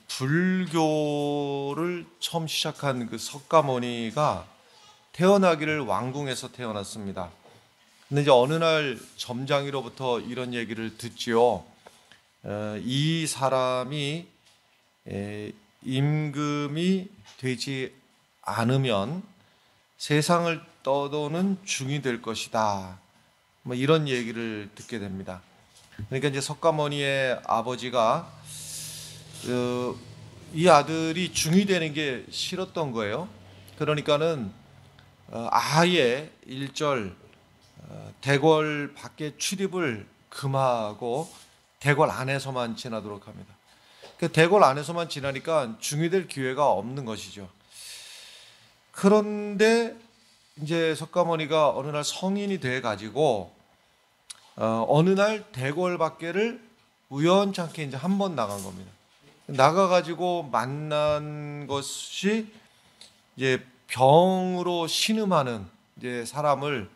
불교를 처음 시작한 그 석가모니가 태어나기를 왕궁에서 태어났습니다. 근데 이제 어느 날 점장이로부터 이런 얘기를 듣지요. 이 사람이 임금이 되지 않으면 세상을 떠도는 중이 될 것이다. 뭐 이런 얘기를 듣게 됩니다. 그러니까 이제 석가모니의 아버지가 이 아들이 중이 되는 게 싫었던 거예요. 그러니까는 아예 일절 대궐 밖에 출입을 금하고 대궐 안에서만 지나도록 합니다. 그 대궐 안에서만 지나니까 중이 될 기회가 없는 것이죠. 그런데 이제 석가모니가 어느 날 성인이 돼 가지고 어느 날 대궐 밖에를 우연찮게 이제 한 번 나간 겁니다. 나가 가지고 만난 것이 이제 병으로 신음하는 이제 사람을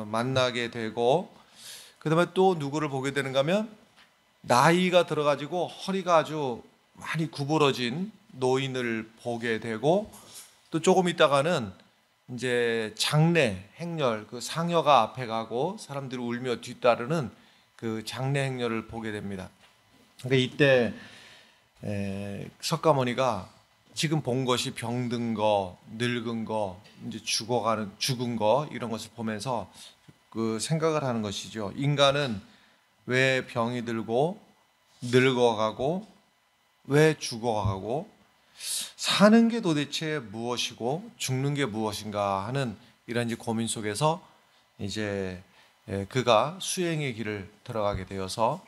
만나게 되고, 그다음에 또 누구를 보게 되는가 하면 나이가 들어가지고 허리가 아주 많이 구부러진 노인을 보게 되고, 또 조금 있다가는 이제 장례 행렬 그 상여가 앞에 가고 사람들이 울며 뒤따르는 그 장례 행렬을 보게 됩니다. 그러니까 이때 석가모니가 지금 본 것이 병든 거, 늙은 거, 이제 죽은 거 이런 것을 보면서 그 생각을 하는 것이죠. 인간은 왜 병이 들고 늙어가고 왜 죽어가고 사는 게 도대체 무엇이고 죽는 게 무엇인가 하는 이런 이제 고민 속에서 이제 그가 수행의 길을 들어가게 되어서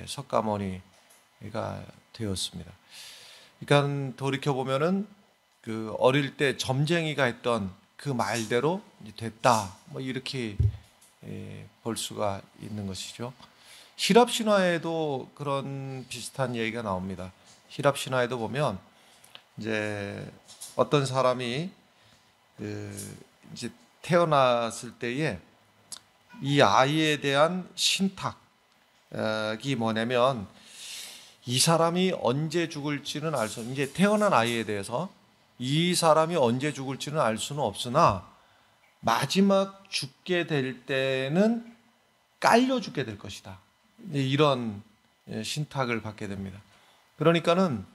석가모니가 되었습니다. 그러니까 돌이켜 보면은 그 어릴 때 점쟁이가 했던 그 말대로 됐다, 뭐 이렇게 볼 수가 있는 것이죠.希腊 신화에도 그런 비슷한 얘기가 나옵니다.希腊 신화에도 보면 이제 어떤 사람이 이제 태어났을 때에 이 아이에 대한 신탁이 뭐냐면, 이 사람이 언제 죽을지는 알 수, 이제 태어난 아이에 대해서 이 사람이 언제 죽을지는 알 수는 없으나 마지막 죽게 될 때는 깔려 죽게 될 것이다. 이런 신탁을 받게 됩니다. 그러니까는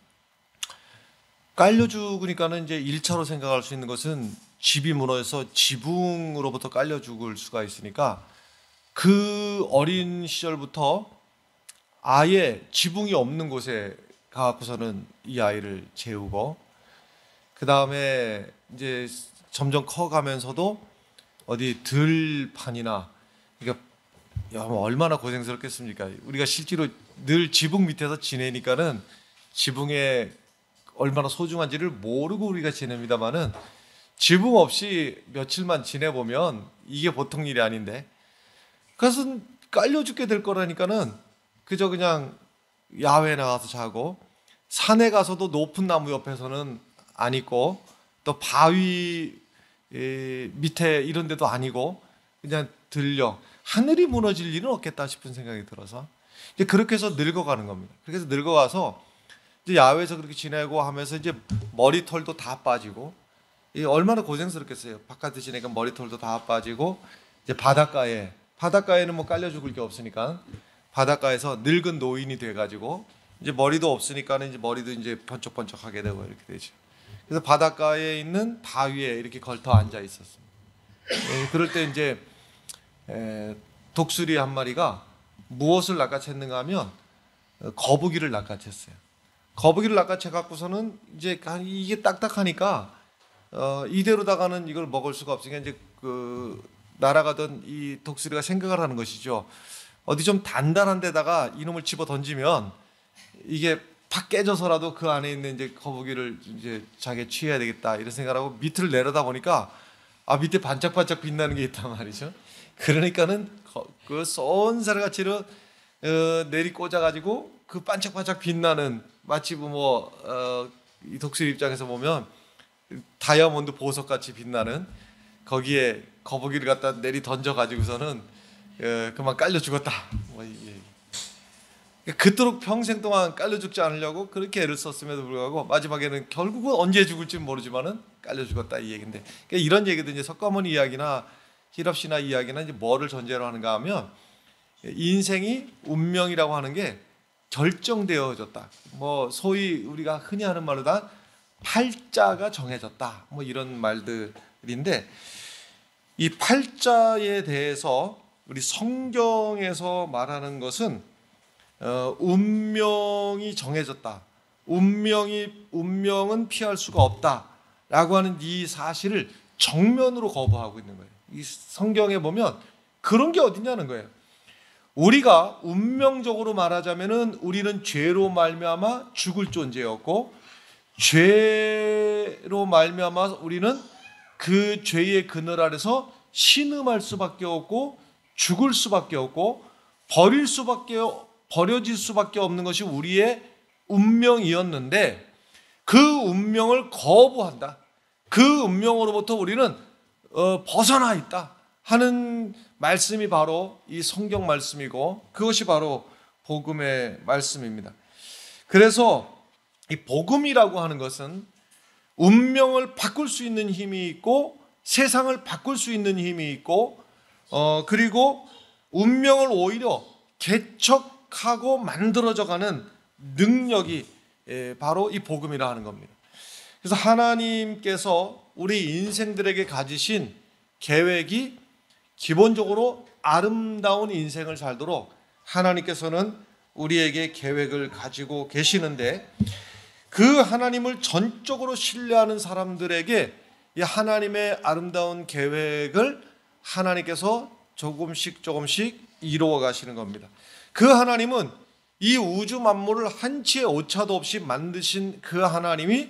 깔려 죽으니까는 이제 1차로 생각할 수 있는 것은 집이 무너져서 지붕으로부터 깔려 죽을 수가 있으니까 그 어린 시절부터 아예 지붕이 없는 곳에 가고서는 이 아이를 재우고, 그 다음에 이제 점점 커가면서도 어디 들판이나, 그러니까 뭐 얼마나 고생스럽겠습니까? 우리가 실제로 늘 지붕 밑에서 지내니까는 지붕에 얼마나 소중한지를 모르고 우리가 지냅니다만은, 지붕 없이 며칠만 지내보면 이게 보통 일이 아닌데, 그것은 깔려 죽게 될 거라니까는 그저 그냥 야외에 나가서 자고, 산에 가서도 높은 나무 옆에서는 안 있고, 또 바위 밑에 이런 데도 아니고, 그냥 들려 하늘이 무너질 일은 없겠다 싶은 생각이 들어서 이제 그렇게 해서 늙어가는 겁니다. 그렇게 해서 늙어가서 이제 야외에서 그렇게 지내고 하면서 이제 머리털도 다 빠지고, 얼마나 고생스럽겠어요. 바깥에 지내니까 머리털도 다 빠지고, 이제 바닷가에는 뭐 깔려 죽을 게 없으니까 바닷가에서 늙은 노인이 돼가지고 이제 머리도 없으니까는 이제 머리도 이제 번쩍번쩍하게 되고 이렇게 되죠. 그래서 바닷가에 있는 바위에 이렇게 걸터 앉아 있었습니다. 그럴 때 이제 독수리 한 마리가 무엇을 낚아챘는가 하면 거북이를 낚아챘어요. 거북이를 낚아채 갖고서는 이제 이게 딱딱하니까 이대로다가는 이걸 먹을 수가 없으니까 이제 그 날아가던 이 독수리가 생각을 하는 것이죠. 어디 좀 단단한 데다가 이놈을 집어 던지면 이게 팍 깨져서라도 그 안에 있는 이제 거북이를 이제 자기가 취해야 되겠다, 이런 생각하고 밑을 내려다 보니까 밑에 반짝반짝 빛나는 게 있단 말이죠. 그러니까는 그 쏜살같이로 내리 꽂아가지고 그 반짝반짝 빛나는, 마치 이 독수리 입장에서 보면 다이아몬드 보석같이 빛나는 거기에 거북이를 갖다 내리 던져가지고서는 그만 깔려 죽었다. 그토록 평생 동안 깔려 죽지 않으려고 그렇게 애를 썼음에도 불구하고 마지막에는 결국은 언제 죽을지는 모르지만은 깔려 죽었다 이 얘기인데, 그러니까 이런 얘기도 이제 석가모니 이야기나 히랍시나 이야기나 이제 뭐를 전제로 하는가 하면 인생이 운명이라고 하는 게 결정되어졌다. 뭐 소위 우리가 흔히 하는 말로 다 팔자가 정해졌다. 뭐 이런 말들인데, 이 팔자에 대해서 우리 성경에서 말하는 것은 운명이 정해졌다. 운명은 피할 수가 없다라고 하는 이 사실을 정면으로 거부하고 있는 거예요. 이 성경에 보면 그런 게 어디냐는 거예요. 우리가 운명적으로 말하자면은 우리는 죄로 말미암아 죽을 존재였고, 죄로 말미암아 우리는 그 죄의 그늘 아래서 신음할 수밖에 없고 죽을 수밖에 없고 버려질 수밖에 없는 것이 우리의 운명이었는데, 그 운명을 거부한다. 그 운명으로부터 우리는 벗어나 있다 하는 말씀이 바로 이 성경 말씀이고, 그것이 바로 복음의 말씀입니다. 그래서 이 복음이라고 하는 것은 운명을 바꿀 수 있는 힘이 있고 세상을 바꿀 수 있는 힘이 있고, 그리고 운명을 오히려 개척하고 만들어져가는 능력이 바로 이 복음이라 하는 겁니다. 그래서 하나님께서 우리 인생들에게 가지신 계획이 기본적으로 아름다운 인생을 살도록 하나님께서는 우리에게 계획을 가지고 계시는데, 그 하나님을 전적으로 신뢰하는 사람들에게 이 하나님의 아름다운 계획을 하나님께서 조금씩 이루어 가시는 겁니다. 그 하나님은 이 우주 만물을 한치의 오차도 없이 만드신 그 하나님이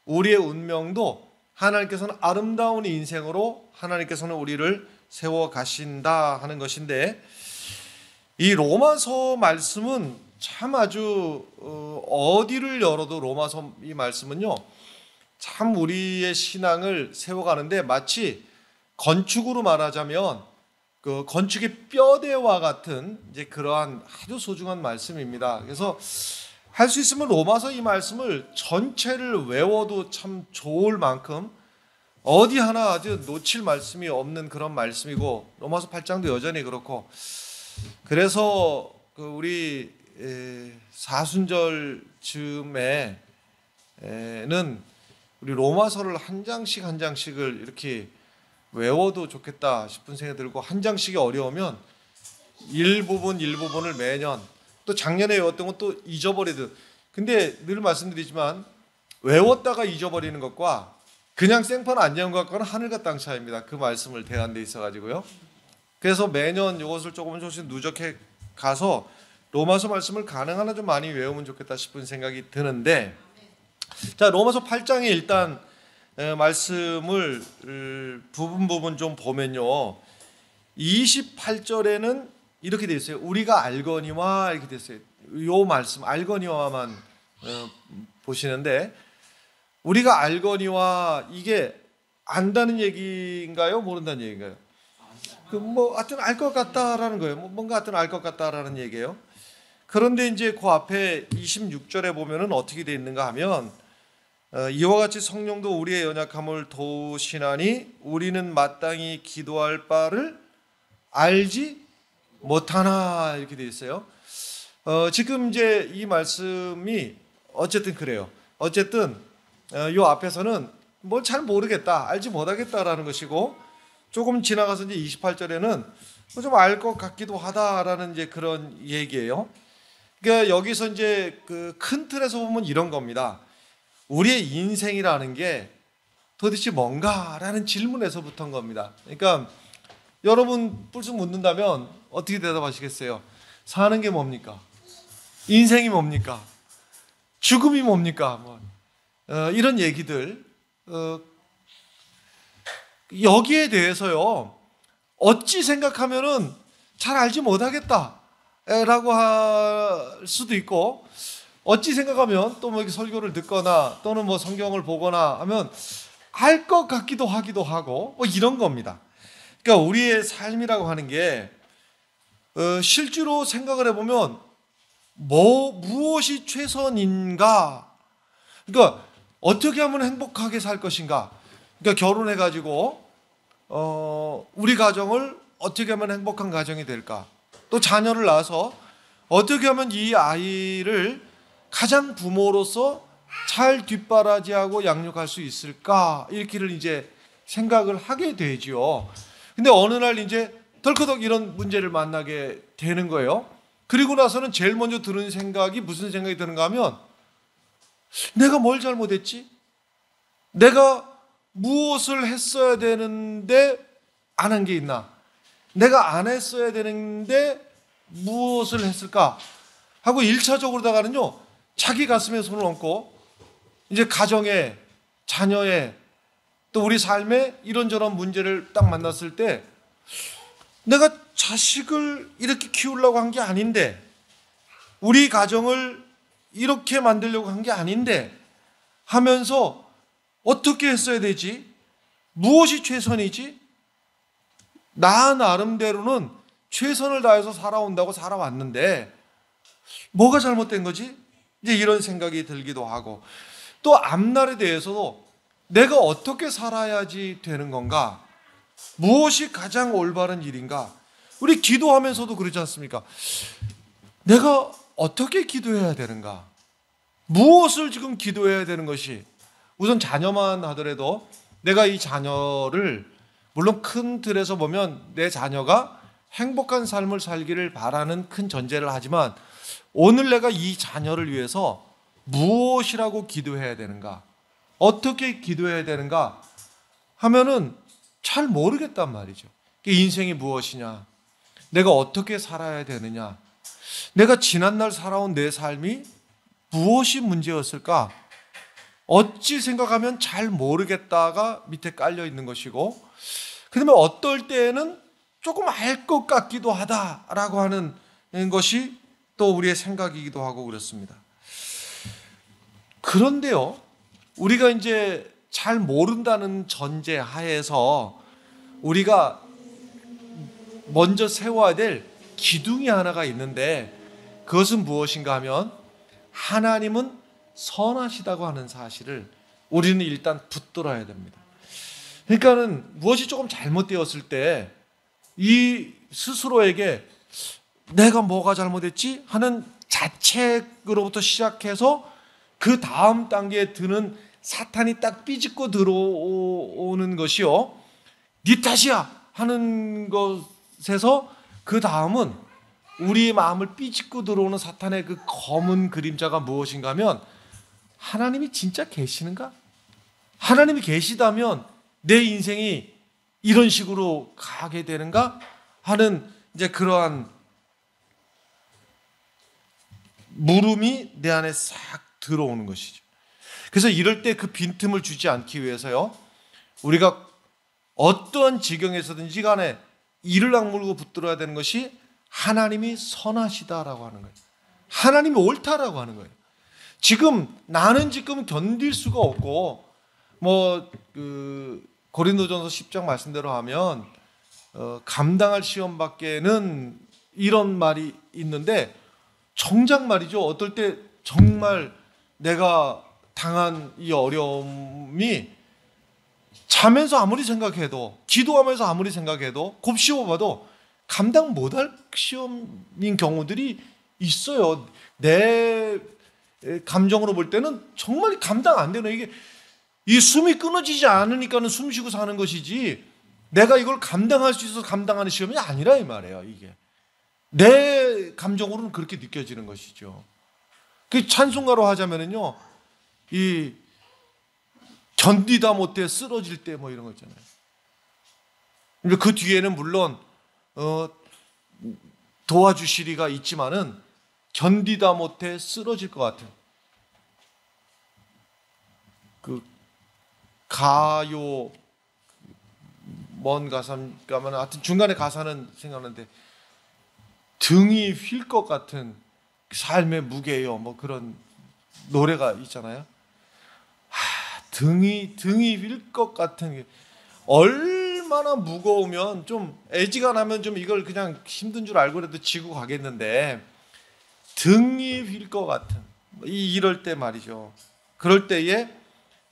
우리의 운명도 하나님께서는 아름다운 인생으로 하나님께서는 우리를 세워 가신다 하는 것인데, 이 로마서 말씀은 참 아주 어디를 열어도 로마서 이 말씀은요 참 우리의 신앙을 세워가는데, 마치 건축으로 말하자면 그 건축의 뼈대와 같은 이제 그러한 아주 소중한 말씀입니다. 그래서 할 수 있으면 로마서 이 말씀을 전체를 외워도 참 좋을 만큼 어디 하나 아주 놓칠 말씀이 없는 그런 말씀이고, 로마서 8장도 여전히 그렇고, 그래서 그 우리 사순절 즈음에는 우리 로마서를 한 장씩을 이렇게 외워도 좋겠다 싶은 생각이 들고, 한 장씩이 어려우면 일부분을 매년, 또 작년에 외웠던 건 또 잊어버리듯. 근데 늘 말씀드리지만 외웠다가 잊어버리는 것과 그냥 생판 안 외운 것과는 하늘과 땅 차이입니다. 그 말씀을 대한 데 있어가지고요. 그래서 매년 이것을 조금씩 누적해 가서 로마서 말씀을 가능한 한 좀 많이 외우면 좋겠다 싶은 생각이 드는데, 자, 로마서 8장에 일단 말씀을 부분 좀 보면요, 28절에는 이렇게 되어 있어요. 우리가 알거니와 이렇게 되어 있어요. 이 말씀 알거니와만 보시는데, 우리가 알거니와 이게 안다는 얘기인가요? 모른다는 얘기인가요? 뭐 하여튼 알 것 같다라는 거예요. 뭔가 하여튼 알 것 같다라는 얘기예요. 그런데 이제 그 앞에 26절에 보면은 어떻게 되어 있는가 하면, 이와 같이 성령도 우리의 연약함을 도우시나니 우리는 마땅히 기도할 바를 알지 못하나, 이렇게 되어 있어요. 지금 이제 이 말씀이 어쨌든 그래요. 어쨌든 이 앞에서는 뭘 잘 모르겠다, 알지 못하겠다라는 것이고, 조금 지나가서 이제 28절에는 좀 알 것 같기도 하다라는 이제 그런 얘기예요. 그러니까 여기서 이제 그 큰 틀에서 보면 이런 겁니다. 우리의 인생이라는 게 도대체 뭔가라는 질문에서부터인 겁니다. 그러니까 여러분 불쑥 묻는다면 어떻게 대답하시겠어요? 사는 게 뭡니까? 인생이 뭡니까? 죽음이 뭡니까? 뭐 이런 얘기들, 여기에 대해서요 어찌 생각하면은 잘 알지 못하겠다라고 할 수도 있고, 어찌 생각하면 또 뭐 이렇게 설교를 듣거나 또는 뭐 성경을 보거나 하면 알 것 같기도 하고 뭐 이런 겁니다. 그러니까 우리의 삶이라고 하는 게 실제로 생각을 해보면 무엇이 최선인가? 그러니까 어떻게 하면 행복하게 살 것인가? 그러니까 결혼해가지고 우리 가정을 어떻게 하면 행복한 가정이 될까? 또 자녀를 낳아서 어떻게 하면 이 아이를 가장 부모로서 잘 뒷바라지하고 양육할 수 있을까? 이렇게를 이제 생각을 하게 되지요. 근데 어느 날 이제 덜커덕 이런 문제를 만나게 되는 거예요. 그리고 나서는 제일 먼저 드는 생각이 무슨 생각이 드는가 하면 내가 뭘 잘못했지? 내가 무엇을 했어야 되는데 안 한 게 있나? 내가 안 했어야 되는데 무엇을 했을까? 하고 1차적으로다가는요, 자기 가슴에 손을 얹고 이제 가정에, 자녀에, 또 우리 삶에 이런저런 문제를 딱 만났을 때 내가 자식을 이렇게 키우려고 한 게 아닌데, 우리 가정을 이렇게 만들려고 한 게 아닌데 하면서 어떻게 했어야 되지? 무엇이 최선이지? 나 나름대로는 최선을 다해서 살아온다고 살아왔는데 뭐가 잘못된 거지? 이제 이런 생각이 들기도 하고, 또 앞날에 대해서도 내가 어떻게 살아야지 되는 건가? 무엇이 가장 올바른 일인가? 우리 기도하면서도 그러지 않습니까? 내가 어떻게 기도해야 되는가? 무엇을 지금 기도해야 되는 것이, 우선 자녀만 하더라도 내가 이 자녀를, 물론 큰 틀에서 보면 내 자녀가 행복한 삶을 살기를 바라는 큰 전제를 하지만, 오늘 내가 이 자녀를 위해서 무엇이라고 기도해야 되는가? 어떻게 기도해야 되는가? 하면은 잘 모르겠단 말이죠. 인생이 무엇이냐? 내가 어떻게 살아야 되느냐? 내가 지난날 살아온 내 삶이 무엇이 문제였을까? 어찌 생각하면 잘 모르겠다가 밑에 깔려 있는 것이고, 그 다음에 어떨 때에는 조금 알 것 같기도 하다라고 하는 것이 또 우리의 생각이기도 하고 그렇습니다. 그런데요, 우리가 이제 잘 모른다는 전제 하에서 우리가 먼저 세워야 될 기둥이 하나가 있는데, 그것은 무엇인가 하면 하나님은 선하시다고 하는 사실을 우리는 일단 붙들어야 됩니다. 그러니까는 무엇이 조금 잘못되었을 때 이 스스로에게 내가 뭐가 잘못했지 하는 자책으로부터 시작해서 그 다음 단계에 드는 사탄이 딱 삐집고 들어오는 것이요, 네 탓이야 하는 것에서 그 다음은 우리 마음을 삐집고 들어오는 사탄의 그 검은 그림자가 무엇인가 하면, 하나님이 진짜 계시는가? 하나님이 계시다면 내 인생이 이런 식으로 가게 되는가? 하는 이제 그러한 물음이 내 안에 싹 들어오는 것이죠. 그래서 이럴 때 그 빈틈을 주지 않기 위해서요, 우리가 어떠한 지경에서든지 간에 이를 악물고 붙들어야 되는 것이 하나님이 선하시다라고 하는 거예요. 하나님이 옳다라고 하는 거예요. 나는 지금 견딜 수가 없고, 고린도전서 10장 말씀대로 하면 감당할 시험밖에는, 이런 말이 있는데 정작 말이죠. 어떨 때 정말 내가 당한 이 어려움이 자면서 아무리 생각해도, 기도하면서 아무리 생각해도, 곱씹어봐도 감당 못할 시험인 경우들이 있어요. 내 감정으로 볼 때는 정말 감당 안 되는, 이게 이 숨이 끊어지지 않으니까는 숨 쉬고 사는 것이지, 내가 이걸 감당할 수 있어서 감당하는 시험이 아니라 이 말이에요. 이게 내 감정으로는 그렇게 느껴지는 것이죠. 그 찬송가로 하자면은요, 이 견디다 못해 쓰러질 때 이런 거 있잖아요. 그 뒤에는 물론 도와주시리가 있지만은 견디다 못해 쓰러질 것 같은, 그 가요 뭔 가사인가만, 하여튼 중간에 가사는 생각나는데, 등이 휠 것 같은 삶의 무게요, 그런 노래가 있잖아요. 등이 휠 것 같은 게 얼마나 무거우면, 좀 애지간하면 좀 이걸 그냥 힘든 줄 알고라도 지고 가겠는데, 등이 휠 것 같은 이럴 때 말이죠. 그럴 때에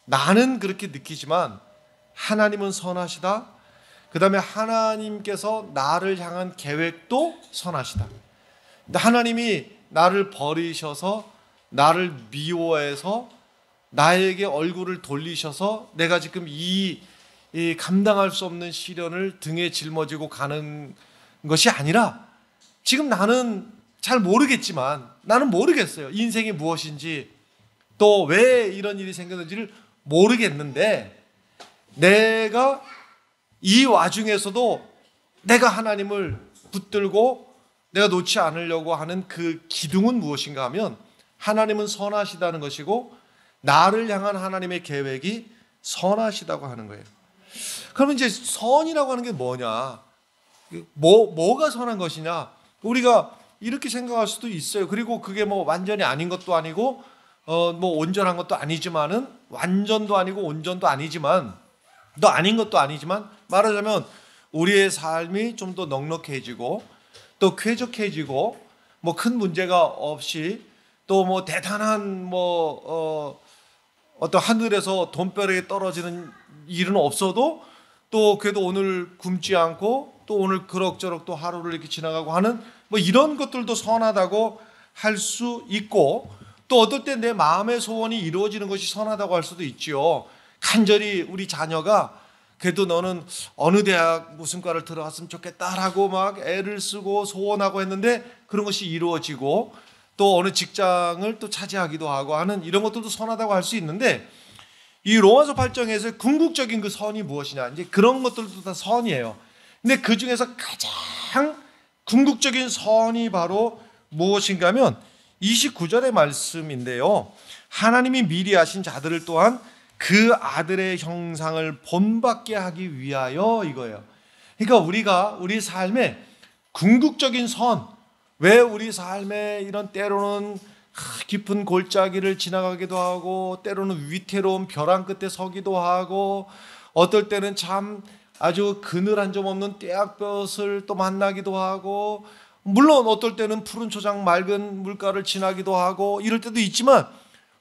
나는 그렇게 느끼지만 하나님은 선하시다. 그 다음에 하나님께서 나를 향한 계획도 선하시다. 근데 하나님이 나를 버리셔서 나를 미워해서 나에게 얼굴을 돌리셔서 내가 지금 이 감당할 수 없는 시련을 등에 짊어지고 가는 것이 아니라 지금 나는 잘 모르겠지만 나는 모르겠어요. 인생이 무엇인지 또 왜 이런 일이 생겼는지를 모르겠는데 내가 이 와중에서도 내가 하나님을 붙들고 내가 놓지 않으려고 하는 그 기둥은 무엇인가 하면 하나님은 선하시다는 것이고 나를 향한 하나님의 계획이 선하시다고 하는 거예요. 그러면 이제 선이라고 하는 게 뭐냐? 뭐가 선한 것이냐? 우리가 이렇게 생각할 수도 있어요. 그리고 그게 뭐 완전히 아닌 것도 아니고 뭐 온전한 것도 아니지만은 완전도 아니고 온전도 아니지만 또 아닌 것도 아니지만 말하자면 우리의 삶이 좀 더 넉넉해지고 또 쾌적해지고 뭐 큰 문제가 없이 또 뭐 대단한 어떤 하늘에서 돈벼락이 떨어지는 일은 없어도 또 그래도 오늘 굶지 않고 또 오늘 그럭저럭 또 하루를 이렇게 지나가고 하는 뭐 이런 것들도 선하다고 할 수 있고 또 어떨 때 내 마음의 소원이 이루어지는 것이 선하다고 할 수도 있지요. 간절히 우리 자녀가 그래도 너는 어느 대학 무슨 과를 들어갔으면 좋겠다라고 막 애를 쓰고 소원하고 했는데 그런 것이 이루어지고 또 어느 직장을 또 차지하기도 하고 하는 이런 것들도 선하다고 할 수 있는데 이 로마서 8장에서 궁극적인 그 선이 무엇이냐 이제 그런 것들도 다 선이에요. 근데 그 중에서 가장 궁극적인 선이 바로 무엇인가 하면 29절의 말씀인데요. 하나님이 미리 하신 자들을 또한 그 아들의 형상을 본받게 하기 위하여 이거예요. 그러니까 우리가 우리 삶에 궁극적인 선, 왜 우리 삶에 이런 때로는 깊은 골짜기를 지나가기도 하고 때로는 위태로운 벼랑 끝에 서기도 하고 어떨 때는 참 아주 그늘 한 점 없는 떼약볕을 또 만나기도 하고 물론 어떨 때는 푸른 초장 맑은 물가를 지나기도 하고 이럴 때도 있지만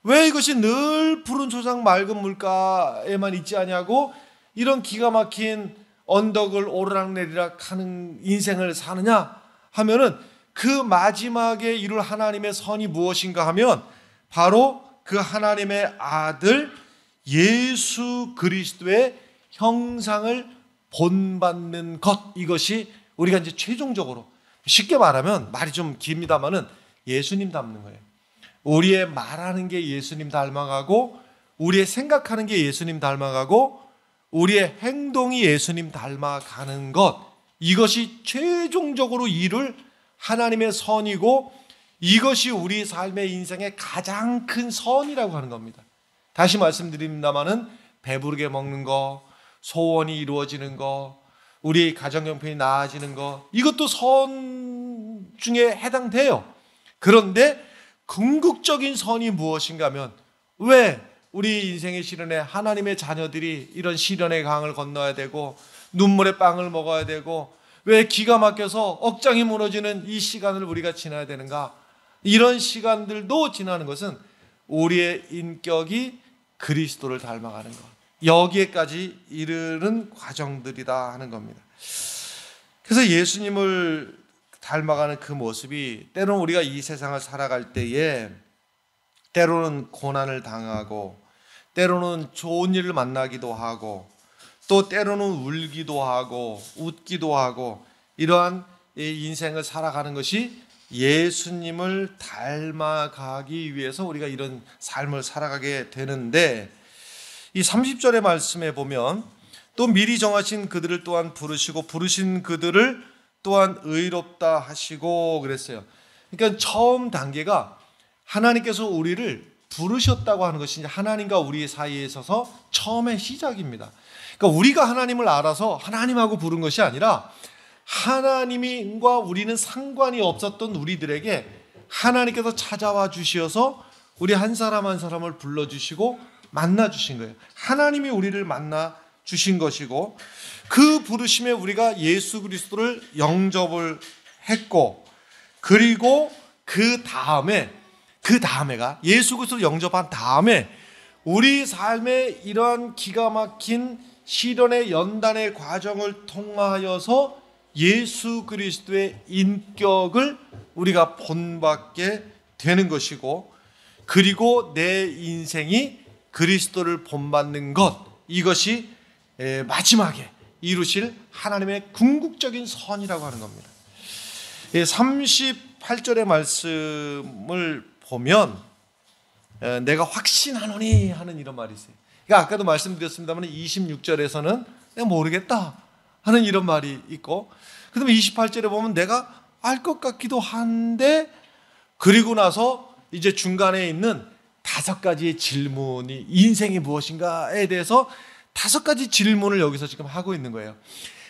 왜 이것이 늘 푸른 초장 맑은 물가에만 있지 않냐고 이런 기가 막힌 언덕을 오르락내리락 하는 인생을 사느냐 하면은 그 마지막에 이룰 하나님의 선이 무엇인가 하면 바로 그 하나님의 아들 예수 그리스도의 형상을 본받는 것 이것이 우리가 이제 최종적으로 쉽게 말하면 말이 좀 깁니다만은 예수님 닮는 거예요. 우리의 말하는 게 예수님 닮아가고 우리의 생각하는 게 예수님 닮아가고 우리의 행동이 예수님 닮아가는 것 이것이 최종적으로 이룰 하나님의 선이고 이것이 우리 삶의 인생의 가장 큰 선이라고 하는 겁니다. 다시 말씀드립니다마는 배부르게 먹는 거, 소원이 이루어지는 거, 우리 가정 형편이 나아지는 거 이것도 선 중에 해당돼요. 그런데 궁극적인 선이 무엇인가 하면 왜 우리 인생의 시련에 하나님의 자녀들이 이런 시련의 강을 건너야 되고 눈물의 빵을 먹어야 되고 왜 기가 막혀서 억장이 무너지는 이 시간을 우리가 지나야 되는가? 이런 시간들도 지나는 것은 우리의 인격이 그리스도를 닮아가는 것 여기에까지 이르는 과정들이다 하는 겁니다. 그래서 예수님을 닮아가는 그 모습이 때로는 우리가 이 세상을 살아갈 때에 때로는 고난을 당하고 때로는 좋은 일을 만나기도 하고 또 때로는 울기도 하고 웃기도 하고 이러한 인생을 살아가는 것이 예수님을 닮아가기 위해서 우리가 이런 삶을 살아가게 되는데 이 30절의 말씀에 보면 또 미리 정하신 그들을 또한 부르시고 부르신 그들을 또한 의롭다 하시고 그랬어요. 그러니까 처음 단계가 하나님께서 우리를 부르셨다고 하는 것이 하나님과 우리 사이에 있어서 처음의 시작입니다. 그러니까 우리가 하나님을 알아서 하나님하고 부른 것이 아니라 하나님과 우리는 상관이 없었던 우리들에게 하나님께서 찾아와 주셔서 우리 한 사람 한 사람을 불러주시고 만나 주신 거예요. 하나님이 우리를 만나 주신 것이고 그 부르심에 우리가 예수 그리스도를 영접을 했고 그리고 그 다음에가 예수 그리스도를 영접한 다음에 우리 삶의 이러한 기가 막힌 시련의 연단의 과정을 통하여서 예수 그리스도의 인격을 우리가 본받게 되는 것이고, 그리고 내 인생이 그리스도를 본받는 것, 이것이 마지막에 이루실 하나님의 궁극적인 선이라고 하는 겁니다. 38절의 말씀을 보면 내가 확신하노니 하는 이런 말이 있어요. 그러니까 아까도 말씀드렸습니다만 26절에서는 내가 모르겠다 하는 이런 말이 있고, 그 다음에 28절에 보면 내가 알 것 같기도 한데, 그리고 나서 이제 중간에 있는 5가지의 질문이 인생이 무엇인가에 대해서 5가지 질문을 여기서 지금 하고 있는 거예요.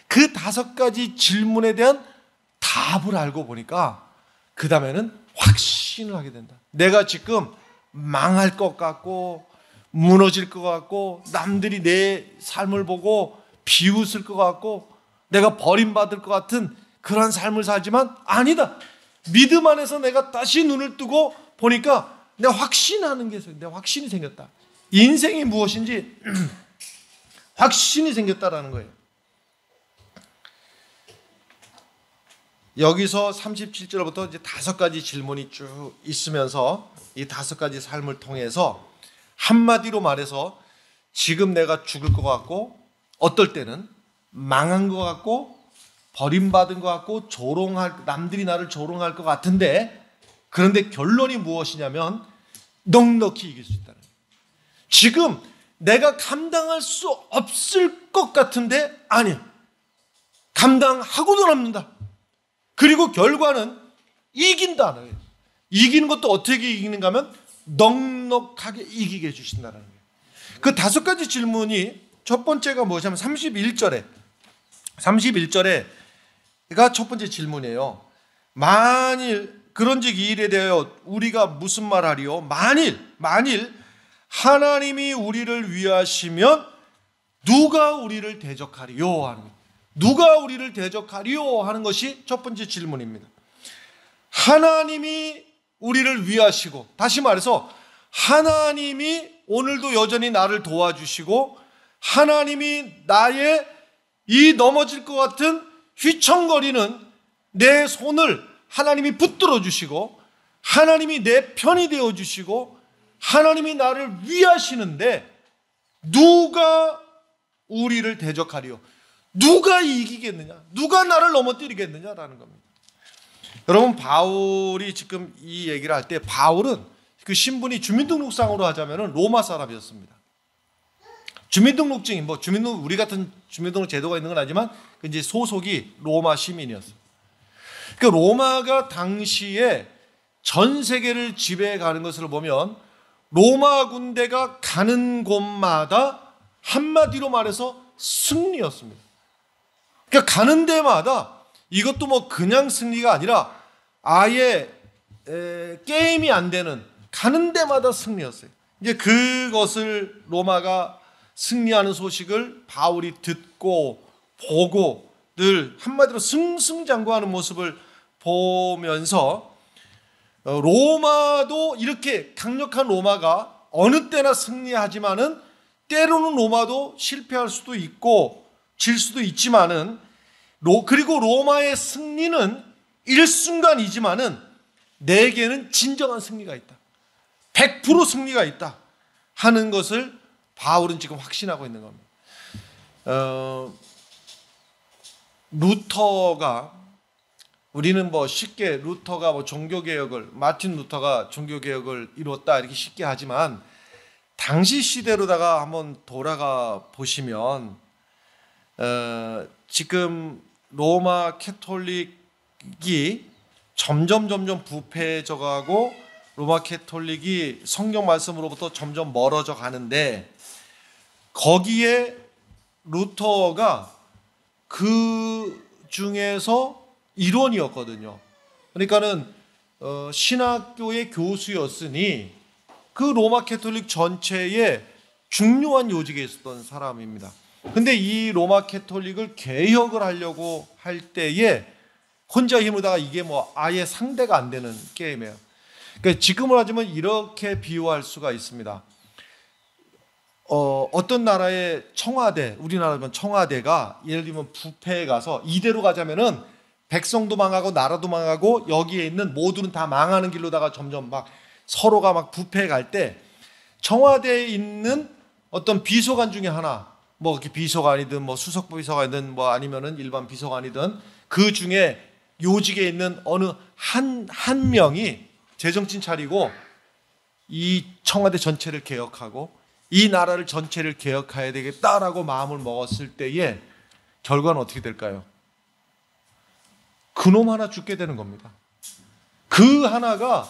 그 5가지 질문에 대한 답을 알고 보니까 그 다음에는 확신을 하게 된다. 내가 지금 망할 것 같고 무너질 것 같고 남들이 내 삶을 보고 비웃을 것 같고 내가 버림받을 것 같은 그런 삶을 살지만 아니다. 믿음 안에서 내가 다시 눈을 뜨고 보니까 내가 확신하는 게 있어요. 내가 확신이 생겼다. 인생이 무엇인지 확신이 생겼다라는 거예요. 여기서 37절부터 이제 5가지 질문이 쭉 있으면서 이 5가지 삶을 통해서 한마디로 말해서 지금 내가 죽을 것 같고, 어떨 때는 망한 것 같고, 버림받은 것 같고, 남들이 나를 조롱할 것 같은데, 그런데 결론이 무엇이냐면 넉넉히 이길 수 있다는 거예요. 지금 내가 감당할 수 없을 것 같은데 아니야. 감당하고도 남는다. 그리고 결과는 이긴다는 거예요. 이기는 것도 어떻게 이기는가 하면 넉넉하게 이기게 해주신다는 거예요. 그 5가지 질문이 첫 번째가 무엇이냐면 31절에가 첫 번째 질문이에요. 만일 그런즉 이 일에 대하여 우리가 무슨 말하리요? 만일 하나님이 우리를 위하시면 누가 우리를 대적하리요? 하는 거예요. 누가 우리를 대적하리요? 하는 것이 첫 번째 질문입니다. 하나님이 우리를 위하시고, 다시 말해서 하나님이 오늘도 여전히 나를 도와주시고, 하나님이 나의 이 넘어질 것 같은 휘청거리는 내 손을 하나님이 붙들어 주시고, 하나님이 내 편이 되어 주시고, 하나님이 나를 위하시는데 누가 우리를 대적하리요? 누가 이기겠느냐? 누가 나를 넘어뜨리겠느냐라는 겁니다. 여러분, 바울이 지금 이 얘기를 할 때 바울은 그 신분이 주민등록상으로 하자면 로마 사람이었습니다. 주민등록증이 우리 같은 주민등록 제도가 있는 건 아니지만 이제 소속이 로마 시민이었어요. 그러니까 로마가 당시에 전 세계를 지배해 가는 것을 보면 로마 군대가 가는 곳마다 한마디로 말해서 승리였습니다. 그러니까 가는 데마다 이것도 그냥 승리가 아니라 아예 게임이 안 되는, 가는 데마다 승리였어요. 이제 그것을 로마가 승리하는 소식을 바울이 듣고 보고 늘 한마디로 승승장구하는 모습을 보면서 로마도 이렇게 강력한 로마가 어느 때나 승리하지만은 때로는 로마도 실패할 수도 있고 질 수도 있지만은 그리고 로마의 승리는 일순간이지만은 내게는 진정한 승리가 있다. 100% 승리가 있다 하는 것을 바울은 지금 확신하고 있는 겁니다. 루터가 우리는 쉽게 루터가 종교개혁을, 마틴 루터가 종교개혁을 이루었다 이렇게 쉽게 하지만 당시 시대로다가 한번 돌아가 보시면 지금 로마 캐톨릭이 점점 부패해져 가고 로마 캐톨릭이 성경 말씀으로부터 점점 멀어져 가는데 거기에 루터가 그 중에서 일원이었거든요. 그러니까는 신학교의 교수였으니 그 로마 캐톨릭 전체에 중요한 요직에 있었던 사람입니다. 근데 이 로마 캐톨릭을 개혁을 하려고 할 때에 혼자 힘으로다가 이게 뭐 아예 상대가 안 되는 게임이에요. 그러니까 지금으로 하자면 이렇게 비유할 수가 있습니다. 어떤 나라의 청와대, 우리나라면 청와대가 예를 들면 부패에 가서 이대로 가자면은 백성도 망하고 나라도 망하고 여기에 있는 모두는 다 망하는 길로다가 점점 막 서로가 막 부패해 갈 때 청와대에 있는 어떤 비서관 중에 하나, 뭐 이렇게 비서관이든 뭐 수석 비서관이든 뭐 아니면은 일반 비서관이든 그 중에 요직에 있는 어느 한 명이 제정신 차리고 이 청와대 전체를 개혁하고 이 나라를 전체를 개혁해야 되겠다라고 마음을 먹었을 때에 결과는 어떻게 될까요? 그놈 하나 죽게 되는 겁니다. 그 하나가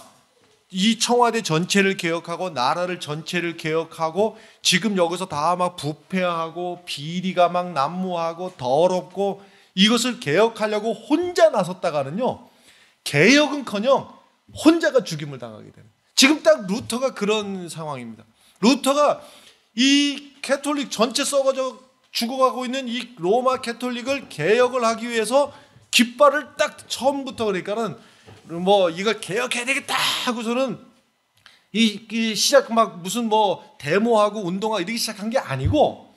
이 청와대 전체를 개혁하고 나라를 전체를 개혁하고 지금 여기서 다 막 부패하고 비리가 막 난무하고 더럽고 이것을 개혁하려고 혼자 나섰다가는요, 개혁은커녕 혼자가 죽임을 당하게 되는, 지금 딱 루터가 그런 상황입니다. 루터가 이 캐톨릭 전체 썩어져 죽어가고 있는 이 로마 캐톨릭을 개혁을 하기 위해서 깃발을 딱 처음부터, 그러니까는 뭐 이걸 개혁해야 되겠다 하고서는 이 시작 막 무슨 뭐 데모하고 운동하고 이렇게 시작한 게 아니고,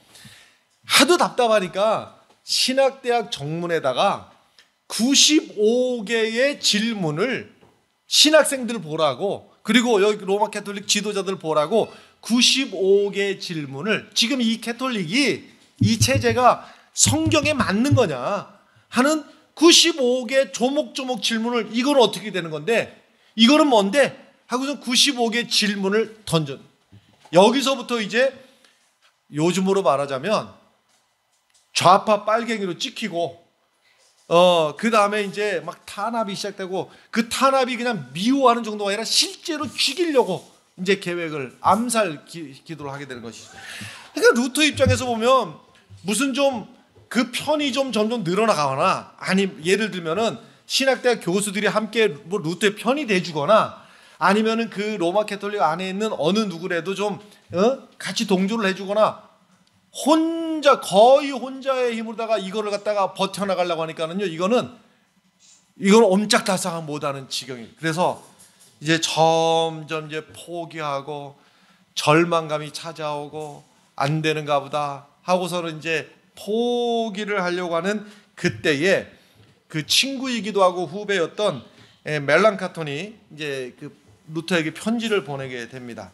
하도 답답하니까 신학대학 정문에다가 95개의 질문을 신학생들 보라고, 그리고 여기 로마 캐톨릭 지도자들 보라고 95개의 질문을, 지금 이 캐톨릭이 이 체제가 성경에 맞는 거냐 하는 95개 조목조목 질문을, 이건 어떻게 되는 건데 이거는 뭔데 하고서 95개 질문을 던져. 여기서부터 이제 요즘으로 말하자면 좌파 빨갱이로 찍히고 그 다음에 이제 막 탄압이 시작되고, 그 탄압이 그냥 미워하는 정도가 아니라 실제로 죽이려고 이제 계획을, 암살 기도를 하게 되는 것이죠. 그러니까 루터 입장에서 보면 무슨 좀 그 편이 좀 점점 늘어나거나, 아니 예를 들면은 신학대학 교수들이 함께 뭐 루터의 편이 돼주거나, 아니면은 그 로마 캐톨릭 안에 있는 어느 누구라도 좀 같이 동조를 해주거나, 혼자 거의 혼자의 힘으로다가 이거를 갖다가 버텨나가려고 하니까는요, 이거는 옴짝달싹한 못하는 지경이에요. 그래서 이제 점점 이제 포기하고 절망감이 찾아오고 안 되는가 보다 하고서는 이제 포기를 하려고 하는 그때에 그 친구이기도 하고 후배였던 멜랑카톤이 이제 그 루터에게 편지를 보내게 됩니다.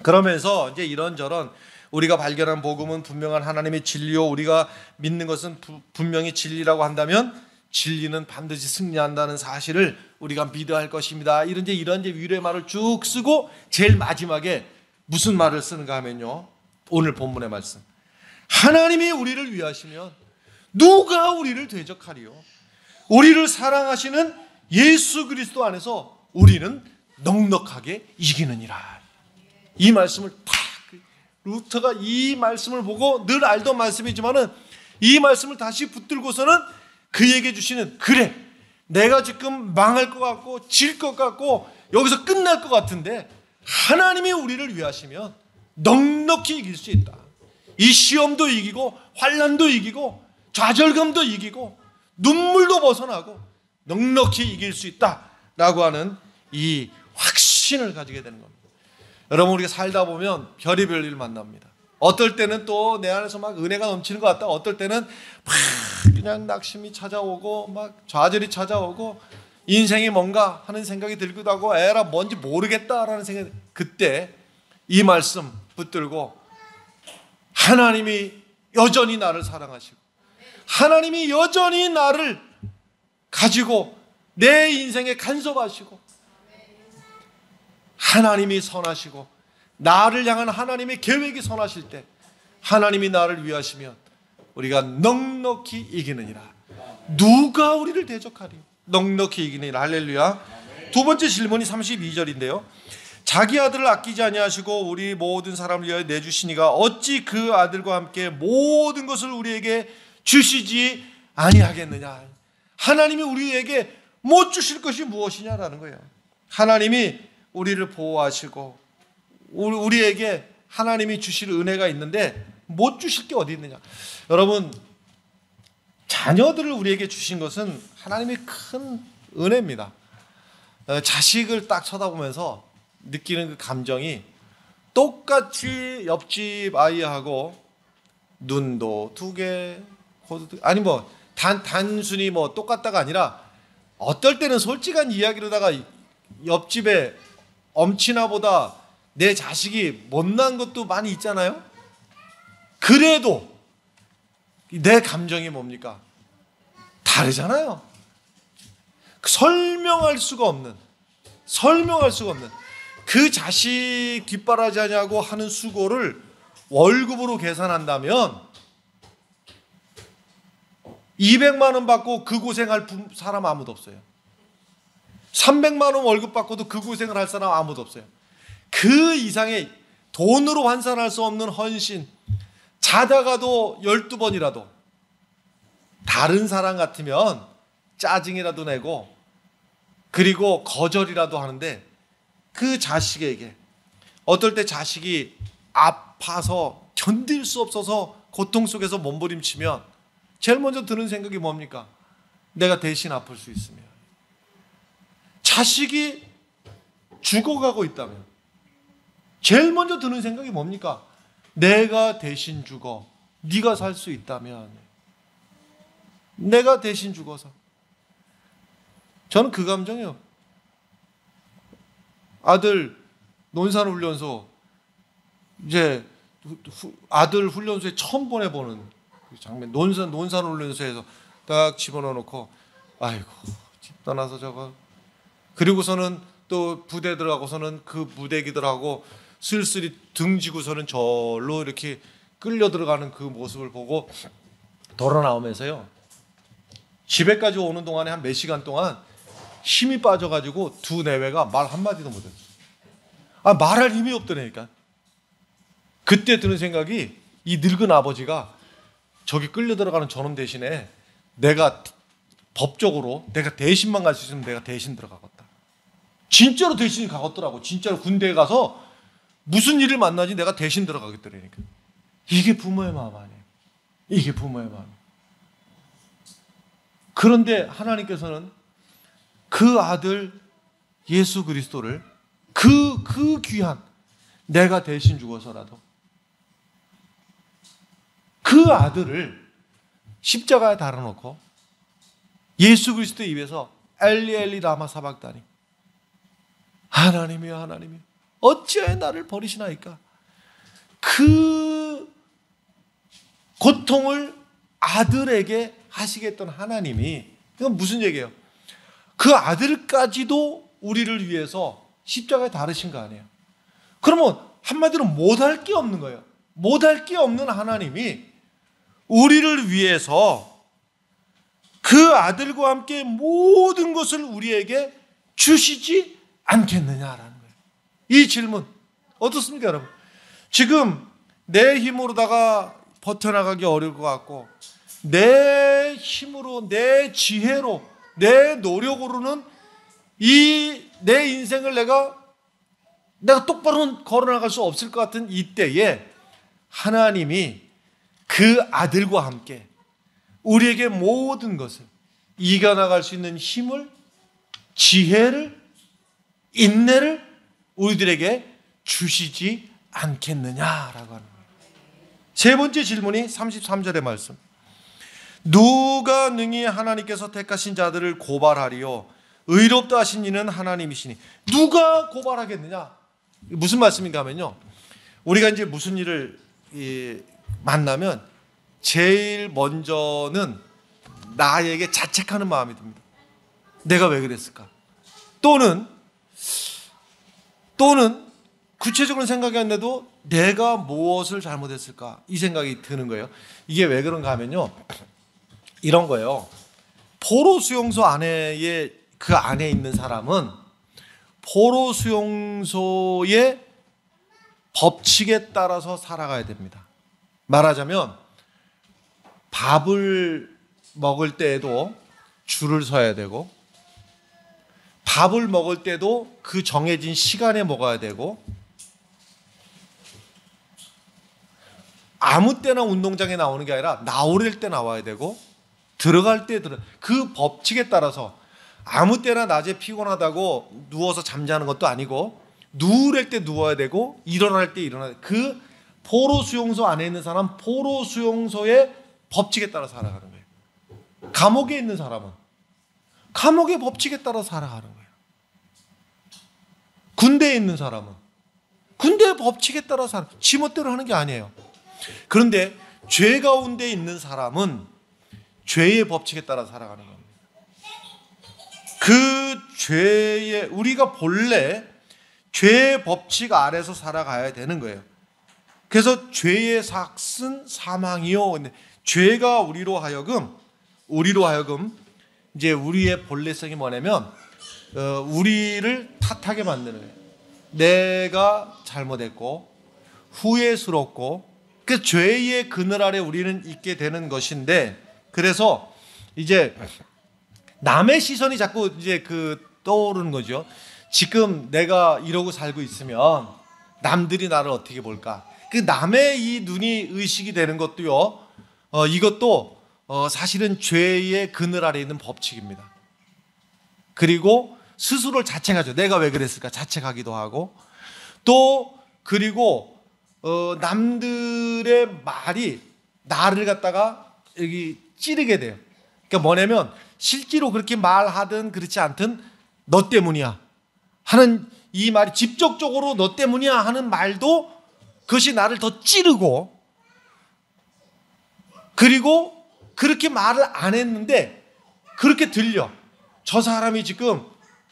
그러면서 이제 이런저런 우리가 발견한 복음은 분명한 하나님의 진리요, 우리가 믿는 것은 분명히 진리라고 한다면 진리는 반드시 승리한다는 사실을 우리가 믿어야 할 것입니다. 이런 위로의 말을 쭉 쓰고 제일 마지막에 무슨 말을 쓰는가 하면요, 오늘 본문의 말씀, 하나님이 우리를 위하시면 누가 우리를 대적하리요? 우리를 사랑하시는 예수 그리스도 안에서 우리는 넉넉하게 이기느니라. 이 말씀을 딱, 루터가 이 말씀을 보고 늘 알던 말씀이지만은 이 말씀을 다시 붙들고서는 그에게 주시는, 그래 내가 지금 망할 것 같고 질 것 같고 여기서 끝날 것 같은데 하나님이 우리를 위하시면 넉넉히 이길 수 있다. 이 시험도 이기고 환난도 이기고 좌절감도 이기고 눈물도 벗어나고 넉넉히 이길 수 있다라고 하는 이 확신을 가지게 되는 겁니다. 여러분, 우리가 살다 보면 별의별 일 만납니다. 어떨 때는 또 내 안에서 막 은혜가 넘치는 것 같다. 어떨 때는 막 그냥 낙심이 찾아오고 막 좌절이 찾아오고 인생이 뭔가 하는 생각이 들기도 하고 에라 뭔지 모르겠다라는 생각이, 그때 이 말씀 붙들고 하나님이 여전히 나를 사랑하시고 하나님이 여전히 나를 가지고 내 인생에 간섭하시고 하나님이 선하시고 나를 향한 하나님의 계획이 선하실 때 하나님이 나를 위하시면 우리가 넉넉히 이기느니라. 누가 우리를 대적하리? 넉넉히 이기느니라. 할렐루야. 두 번째 질문이 32절인데요. 자기 아들을 아끼지 아니하시고 우리 모든 사람을 위하여 내주시니가 어찌 그 아들과 함께 모든 것을 우리에게 주시지 아니하겠느냐. 하나님이 우리에게 못 주실 것이 무엇이냐라는 거예요. 하나님이 우리를 보호하시고 우리에게 하나님이 주실 은혜가 있는데 못 주실 게 어디 있느냐. 여러분, 자녀들을 우리에게 주신 것은 하나님의 큰 은혜입니다. 자식을 딱 쳐다보면서 느끼는 그 감정이 똑같이 옆집 아이하고 눈도 두 개, 코도 두 개, 아니 뭐 단순히 뭐 똑같다가 아니라 어떨 때는 솔직한 이야기로다가 옆집에 엄친아보다 내 자식이 못난 것도 많이 있잖아요. 그래도 내 감정이 뭡니까? 다르잖아요. 설명할 수가 없는 그 자식 뒷바라지하냐고 하는 수고를 월급으로 계산한다면 200만 원 받고 그 고생할 사람 아무도 없어요. 300만 원 월급 받고도 그 고생을 할 사람 아무도 없어요. 그 이상의 돈으로 환산할 수 없는 헌신, 자다가도 12번이라도 다른 사람 같으면 짜증이라도 내고 그리고 거절이라도 하는데 그 자식에게 어떨 때 자식이 아파서 견딜 수 없어서 고통 속에서 몸부림치면 제일 먼저 드는 생각이 뭡니까? 내가 대신 아플 수 있으면. 자식이 죽어가고 있다면 제일 먼저 드는 생각이 뭡니까? 내가 대신 죽어 네가 살 수 있다면, 내가 대신 죽어서. 저는 그 감정이요. 아들 논산훈련소, 이제 아들 훈련소에 처음 보내보는 그 장면, 논산훈련소에서 딱 집어넣어 놓고 아이고 집 떠나서 저거, 그리고서는 또 부대 들어가고서는 그 부대기들하고 슬슬이 등지고서는 절로 이렇게 끌려 들어가는 그 모습을 보고 돌아 나오면서요, 집에까지 오는 동안에 한 몇 시간 동안 힘이 빠져가지고 두 내외가 말 한마디도 못했어요. 말할 힘이 없더라니까. 그때 드는 생각이, 이 늙은 아버지가 저기 끌려 들어가는 저놈 대신에 내가 법적으로 내가 대신만 갈 수 있으면 내가 대신 들어가겠다. 진짜로 대신 가겠더라고. 진짜로 군대에 가서 무슨 일을 만나지 내가 대신 들어가겠더라니까. 이게 부모의 마음 아니에요. 이게 부모의 마음. 그런데 하나님께서는 그 아들 예수 그리스도를 그 귀한, 내가 대신 죽어서라도 그 아들을 십자가에 달아놓고 예수 그리스도 입에서 엘리 엘리 라마 사박다니, 하나님이여 하나님이여 어찌하여 나를 버리시나이까, 그 고통을 아들에게 하시겠던 하나님이, 이건 무슨 얘기예요? 그 아들까지도 우리를 위해서 십자가에 달으신 거 아니에요? 그러면 한마디로 못할 게 없는 거예요. 못할 게 없는 하나님이 우리를 위해서 그 아들과 함께 모든 것을 우리에게 주시지 않겠느냐라는 거예요. 이 질문 어떻습니까, 여러분? 지금 내 힘으로다가 버텨나가기 어려울 것 같고, 내 힘으로, 내 지혜로, 내 노력으로는 내 인생을 내가 똑바로 걸어나갈 수 없을 것 같은 이때에 하나님이 그 아들과 함께 우리에게 모든 것을 이겨나갈 수 있는 힘을, 지혜를, 인내를 우리들에게 주시지 않겠느냐라고 하는 거예요. 세 번째 질문이 33절의 말씀. 누가 능히 하나님께서 택하신 자들을 고발하리요? 의롭다 하신 이는 하나님이시니. 누가 고발하겠느냐? 무슨 말씀인가 하면요, 우리가 이제 무슨 일을 만나면 제일 먼저는 나에게 자책하는 마음이 듭니다. 내가 왜 그랬을까? 또는 구체적으로 생각이 안 나도 내가 무엇을 잘못했을까? 이 생각이 드는 거예요. 이게 왜 그런가 하면요, 이런 거예요. 포로 수용소 안에, 그 안에 있는 사람은 포로 수용소의 법칙에 따라서 살아가야 됩니다. 말하자면 밥을 먹을 때에도 줄을 서야 되고, 밥을 먹을 때도 그 정해진 시간에 먹어야 되고, 아무 때나 운동장에 나오는 게 아니라 나오릴 때 나와야 되고, 들어갈 때 그 법칙에 따라서 아무 때나 낮에 피곤하다고 누워서 잠자는 것도 아니고 누울 때 누워야 되고 일어날 때 일어나야 돼. 그 포로 수용소 안에 있는 사람 포로 수용소의 법칙에 따라 살아가는 거예요. 감옥에 있는 사람은 감옥의 법칙에 따라 살아가는 거예요. 군대에 있는 사람은 군대의 법칙에 따라 지멋대로 하는 게 아니에요. 그런데 죄 가운데 있는 사람은 죄의 법칙에 따라 살아가는 겁니다. 그 죄의 우리가 본래 죄의 법칙 아래서 살아가야 되는 거예요. 그래서 죄의 삭은 사망이요. 근데 죄가 우리로 하여금 이제 우리의 본래성이 뭐냐면 우리를 탓하게 만드는 거예요. 내가 잘못했고 후회스럽고 그 죄의 그늘 아래 우리는 있게 되는 것인데, 그래서 이제 남의 시선이 자꾸 이제 떠오르는 거죠. 지금 내가 이러고 살고 있으면 남들이 나를 어떻게 볼까? 그 남의 이 눈이 의식이 되는 것도요. 이것도 사실은 죄의 그늘 아래 있는 법칙입니다. 그리고 스스로를 자책하죠. 내가 왜 그랬을까? 자책하기도 하고 또 그리고 남들의 말이 나를 갖다가 여기 찌르게 돼요. 그러니까 뭐냐면 실제로 그렇게 말하든 그렇지 않든 너 때문이야 하는 이 말이 직접적으로 너 때문이야 하는 말도 그것이 나를 더 찌르고, 그리고 그렇게 말을 안 했는데 그렇게 들려. 저 사람이 지금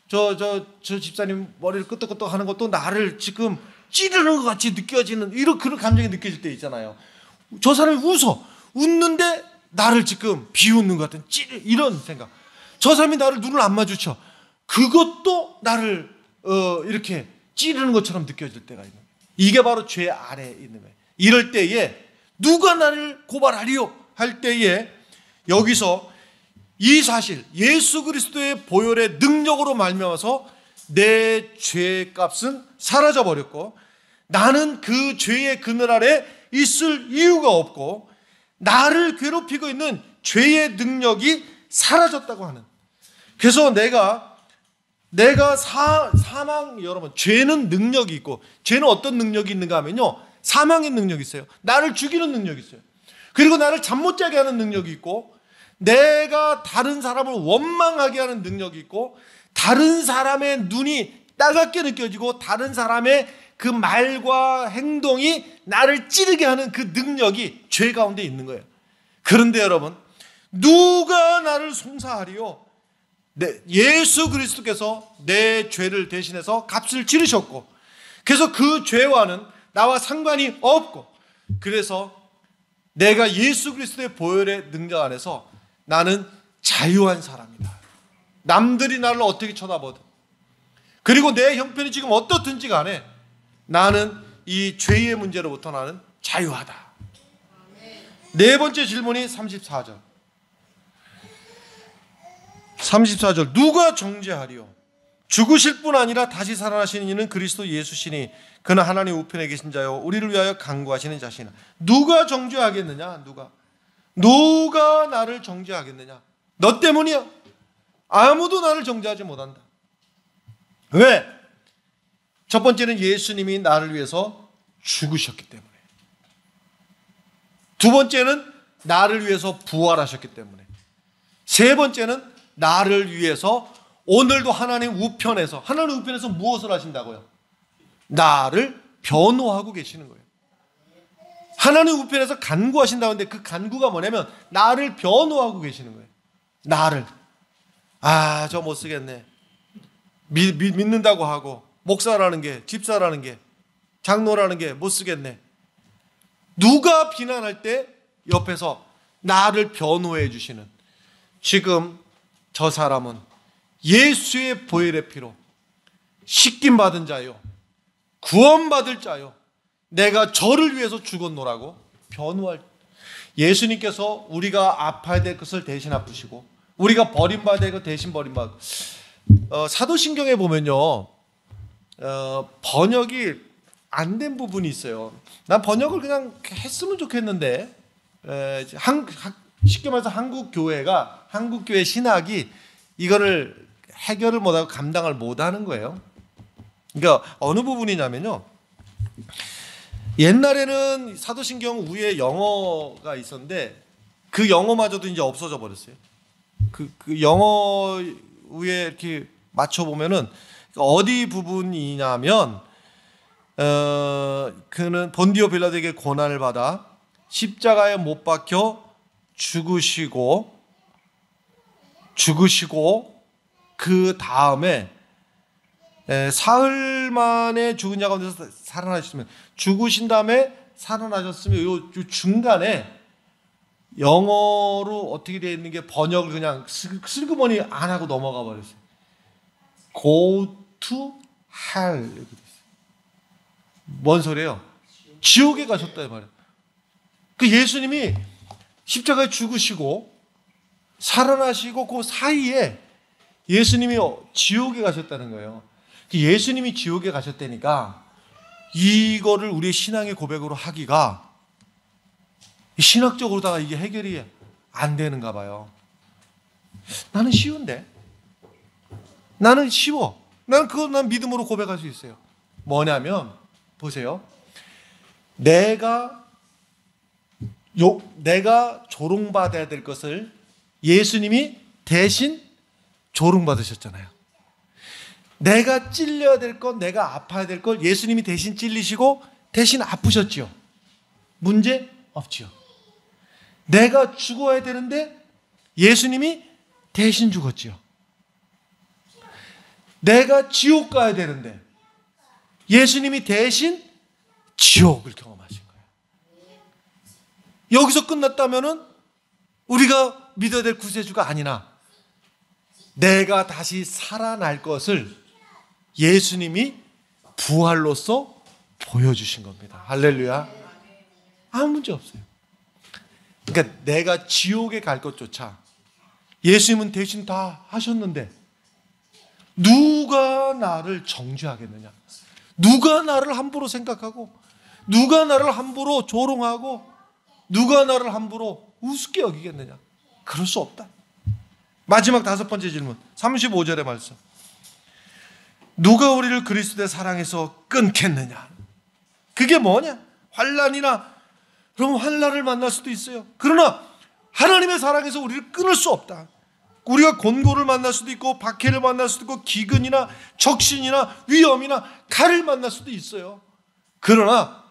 저 집사님 머리를 끄덕끄덕 하는 것도 나를 지금 찌르는 것 같이 느껴지는 그런 감정이 느껴질 때 있잖아요. 저 사람이 웃는데 나를 지금 비웃는 것 같은 이런 생각. 저 사람이 나를 눈을 안 마주쳐. 그것도 나를 이렇게 찌르는 것처럼 느껴질 때가 있는 거예요. 이게 바로 죄 아래에 있는 거예요. 이럴 때에 누가 나를 고발하리요 할 때에 여기서 이 사실 예수 그리스도의 보혈의 능력으로 말미암아서 내 죄의 값은 사라져 버렸고 나는 그 죄의 그늘 아래 있을 이유가 없고 나를 괴롭히고 있는 죄의 능력이 사라졌다고 하는. 그래서 사망, 여러분, 죄는 능력이 있고, 죄는 어떤 능력이 있는가 하면요, 사망의 능력이 있어요. 나를 죽이는 능력이 있어요. 그리고 나를 잠 못 자게 하는 능력이 있고, 내가 다른 사람을 원망하게 하는 능력이 있고, 다른 사람의 눈이 따갑게 느껴지고, 다른 사람의 그 말과 행동이 나를 찌르게 하는 그 능력이 죄 가운데 있는 거예요. 그런데 여러분, 누가 나를 송사하리요? 예수 그리스도께서 내 죄를 대신해서 값을 치르셨고, 그래서 그 죄와는 나와 상관이 없고, 그래서 내가 예수 그리스도의 보혈의 능력 안에서 나는 자유한 사람이다. 남들이 나를 어떻게 쳐다보든, 그리고 내 형편이 지금 어떻든지 간에 나는 이 죄의 문제로부터 나는 자유하다. 네 번째 질문이 34절. 누가 정죄하리요? 죽으실 뿐 아니라 다시 살아나시는 이는 그리스도 예수시니 그는 하나님 우편에 계신 자요 우리를 위하여 간구하시는 자시나. 누가 정죄하겠느냐? 누가 나를 정죄하겠느냐? 너 때문이야. 아무도 나를 정죄하지 못한다. 왜? 첫 번째는 예수님이 나를 위해서 죽으셨기 때문에. 두 번째는 나를 위해서 부활하셨기 때문에. 세 번째는 나를 위해서 오늘도 하나님 우편에서 무엇을 하신다고요? 나를 변호하고 계시는 거예요. 하나님 우편에서 간구하신다는데 그 간구가 뭐냐면 나를 변호하고 계시는 거예요. 나를 저 못 쓰겠네. 믿는다고 하고 목사라는 게, 집사라는 게, 장로라는 게 못 쓰겠네. 누가 비난할 때 옆에서 나를 변호해 주시는, 지금 저 사람은 예수의 보혈의 피로 씻김 받은 자요, 구원받을 자요, 내가 저를 위해서 죽었노라고 변호할. 예수님께서 우리가 아파야 될 것을 대신 아프시고 우리가 버림받아야 될 것 대신 버림받고. 사도신경에 보면요, 번역이 안 된 부분이 있어요. 난 번역을 그냥 했으면 좋겠는데 쉽게 말해서 한국 교회 신학이 이거를 해결을 못하고 감당을 못하는 거예요. 그러니까 어느 부분이냐면요, 옛날에는 사도신경 위에 영어가 있었는데 그 영어마저도 이제 없어져 버렸어요. 그 영어 위에 이렇게 맞춰 보면은 어디 부분이냐면 그는 본디오 빌라도에게 고난을 받아 십자가에 못 박혀 죽으시고 그 다음에 사흘 만에 죽은 자 가운데서 살아나셨으면, 죽으신 다음에 살아나셨으면 요 중간에 영어로 어떻게 되어 있는 게 번역을 그냥 슬그머니 안 하고 넘어가 버렸어요. Go to hell 이렇게 돼 있어요. 뭔 소리예요? 지옥에 가셨다 이 말이에요. 그 예수님이 십자가에 죽으시고 살아나시고 그 사이에 예수님이 지옥에 가셨다는 거예요. 예수님이 지옥에 가셨다니까 이거를 우리의 신앙의 고백으로 하기가 신학적으로다가 이게 해결이 안 되는가 봐요. 나는 쉬운데, 나는 쉬워. 난 믿음으로 고백할 수 있어요. 뭐냐면 보세요. 내가 조롱받아야 될 것을 예수님이 대신 조롱받으셨잖아요. 내가 찔려야 될 것, 내가 아파야 될 걸 예수님이 대신 찔리시고 대신 아프셨지요. 문제 없지요. 내가 죽어야 되는데 예수님이 대신 죽었지요. 내가 지옥 가야 되는데 예수님이 대신 지옥을 경험하신 거예요. 여기서 끝났다면은 우리가 믿어야 될 구세주가 아니나 내가 다시 살아날 것을 예수님이 부활로서 보여주신 겁니다. 할렐루야. 아무 문제 없어요. 그러니까 내가 지옥에 갈 것조차 예수님은 대신 다 하셨는데 누가 나를 정죄하겠느냐? 누가 나를 함부로 생각하고, 누가 나를 함부로 조롱하고, 누가 나를 함부로 우습게 여기겠느냐? 그럴 수 없다. 마지막 5번째 질문, 35절의 말씀. 누가 우리를 그리스도의 사랑에서 끊겠느냐? 그게 뭐냐? 환난이나, 그럼 환난을 만날 수도 있어요. 그러나 하나님의 사랑에서 우리를 끊을 수 없다. 우리가 곤고를 만날 수도 있고 박해를 만날 수도 있고 기근이나 적신이나 위험이나 칼을 만날 수도 있어요. 그러나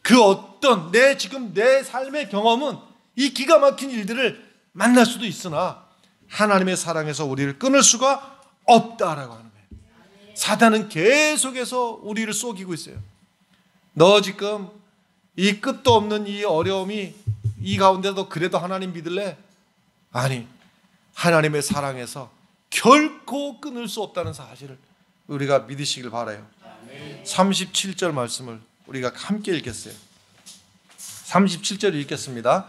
그 어떤 지금 내 삶의 경험은 이 기가 막힌 일들을 만날 수도 있으나 하나님의 사랑에서 우리를 끊을 수가 없다라고 하는 거예요. 사단은 계속해서 우리를 속이고 있어요. 너 지금 이 끝도 없는 이 어려움이 이 가운데도 그래도 하나님 믿을래? 아니, 하나님의 사랑에서 결코 끊을 수 없다는 사실을 우리가 믿으시길 바라요. 37절 말씀을 우리가 함께 읽겠어요. 37절 읽겠습니다.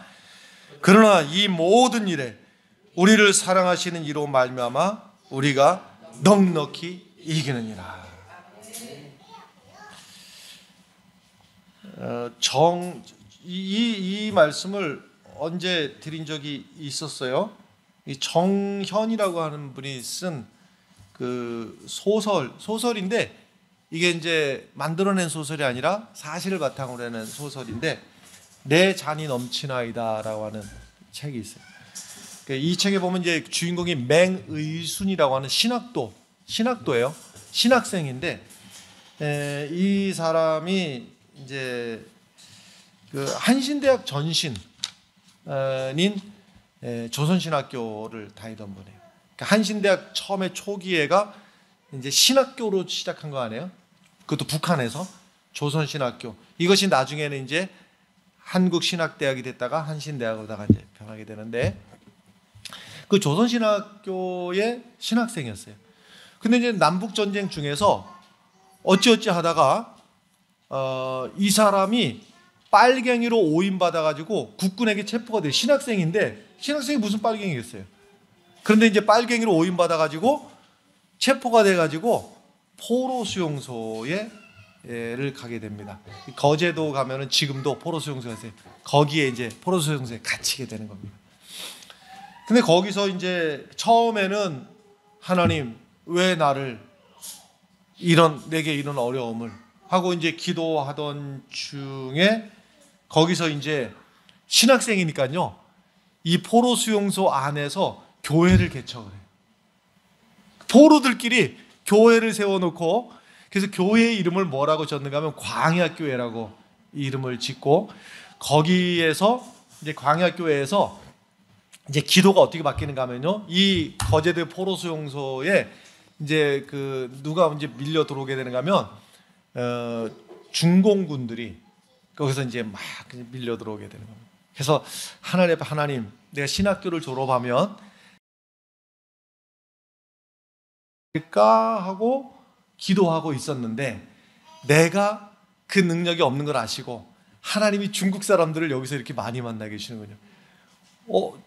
그러나 이 모든 일에 우리를 사랑하시는 이로 말미암아 우리가 넉넉히 이기느니라. 이 말씀을 언제 드린 적이 있었어요. 이 정현이라고 하는 분이 쓴 그 소설인데 이게 이제 만들어낸 소설이 아니라 사실을 바탕으로 하는 소설인데 내 잔이 넘치나이다라고 하는 책이 있어요. 이 책에 보면 이제 주인공이 맹의순이라고 하는 신학도예요. 신학생인데 이 사람이 이제 그 한신대학 전신인 조선신학교를 다니던 분이에요. 그러니까 한신대학 처음에 초기에가 이제 신학교로 시작한 거 아니에요? 그것도 북한에서 조선신학교. 이것이 나중에는 이제 한국신학대학이 됐다가 한신대학으로다가 이제 변하게 되는데 그 조선신학교의 신학생이었어요. 근데 이제 남북전쟁 중에서 어찌어찌 하다가 이 사람이 빨갱이로 오인받아가지고 국군에게 체포가 돼요. 신학생인데 신학생이 무슨 빨갱이겠어요. 그런데 이제 빨갱이로 오인받아가지고 체포가 돼가지고 포로수용소에 를 가게 됩니다. 거제도 가면은 지금도 포로수용소가 있어요. 거기에 이제 포로수용소에 갇히게 되는 겁니다. 근데 거기서 이제 처음에는 하나님 왜 내게 이런 어려움을 하고 이제 기도하던 중에 거기서 이제 신학생이니까요. 이 포로 수용소 안에서 교회를 개척을 해요. 포로들끼리 교회를 세워놓고 그래서 교회의 이름을 뭐라고 졌는가 하면 광야교회라고 이름을 짓고 거기에서 이제 광야교회에서 이제 기도가 어떻게 바뀌는가 하면요. 이 거제도 포로 수용소에 이제 누가 이제 밀려 들어오게 되는가 하면 중공군들이 거기서 이제 막 밀려 들어오게 되는 겁니다. 그래서 하나님 내가 신학교를 졸업하면 될까 하고 기도하고 있었는데 내가 그 능력이 없는 걸 아시고 하나님이 중국 사람들을 여기서 이렇게 많이 만나게 해주시는군요.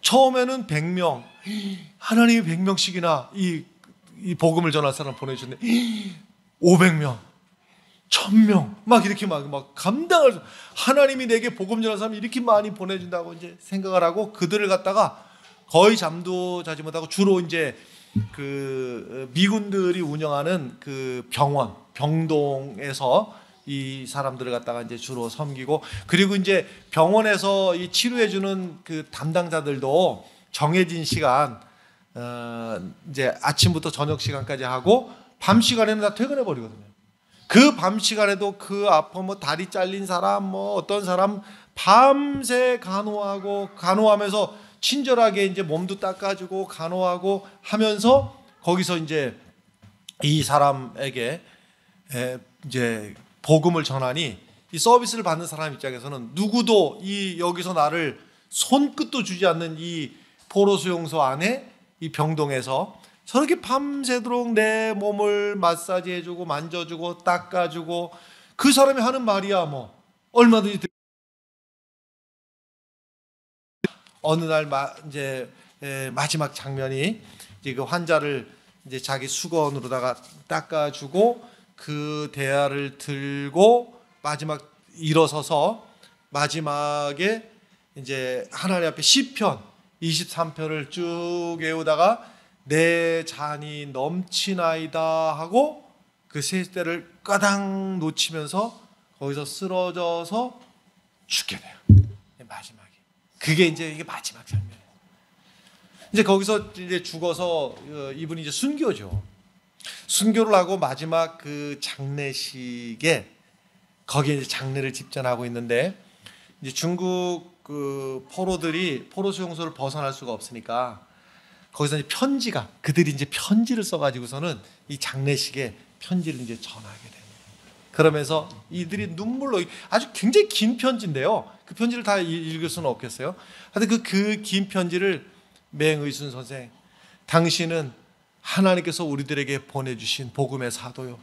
처음에는 100명, 하나님이 100명씩이나 이 복음을 전할 사람 보내주셨는데 500명, 1000명 막 이렇게 막 감당할 수, 하나님이 내게 복음 전할 사람이 이렇게 많이 보내준다고 이제 생각을 하고 그들을 갖다가 거의 잠도 자지 못하고 주로 이제 미군들이 운영하는 병동에서 이 사람들을 갖다가 이제 주로 섬기고 그리고 이제 병원에서 이 치료해주는 그 담당자들도 정해진 시간 이제 아침부터 저녁 시간까지 하고 밤 시간에는 다 퇴근해 버리거든요. 그 밤 시간에도 그 아파 다리 잘린 사람 어떤 사람 밤새 간호하면서 친절하게 이제 몸도 닦아주고 간호하고 하면서 거기서 이제 이 사람에게 이제 복음을 전하니 이 서비스를 받는 사람 입장에서는 누구도 여기서 나를 손끝도 주지 않는 이 포로 수용소 안에 이 병동에서 저렇게 밤새도록 내 몸을 마사지해주고 만져주고 닦아주고 그 사람이 하는 말이야 얼마든지. 어느 날 이제 마지막 장면이 이제 그 환자를 이제 자기 수건으로다가 닦아주고 그 대야를 들고 마지막 일어서서 마지막에 이제 하나님 앞에 시편 23편을 쭉 외우다가 내 잔이 넘치나이다 하고 그 세대를 까당 놓치면서 거기서 쓰러져서 죽게 돼요. 마지막에. 그게 이제 마지막 장면이에요. 이제 거기서 이제 죽어서 이분이 이제 순교죠. 순교를 하고 마지막 그 장례식에 거기에 이제 장례를 집전하고 있는데 이제 중국 포로들이 포로 수용소를 벗어날 수가 없으니까 거기서 이제 그들이 이제 편지를 써가지고서는 이 장례식에 편지를 이제 전하게 됩니다. 그러면서 이들이 눈물로 아주 굉장히 긴 편지인데요. 그 편지를 다 읽을 수는 없겠어요. 하여튼 그 긴 편지를 맹의순 선생, 당신은 하나님께서 우리들에게 보내주신 복음의 사도요.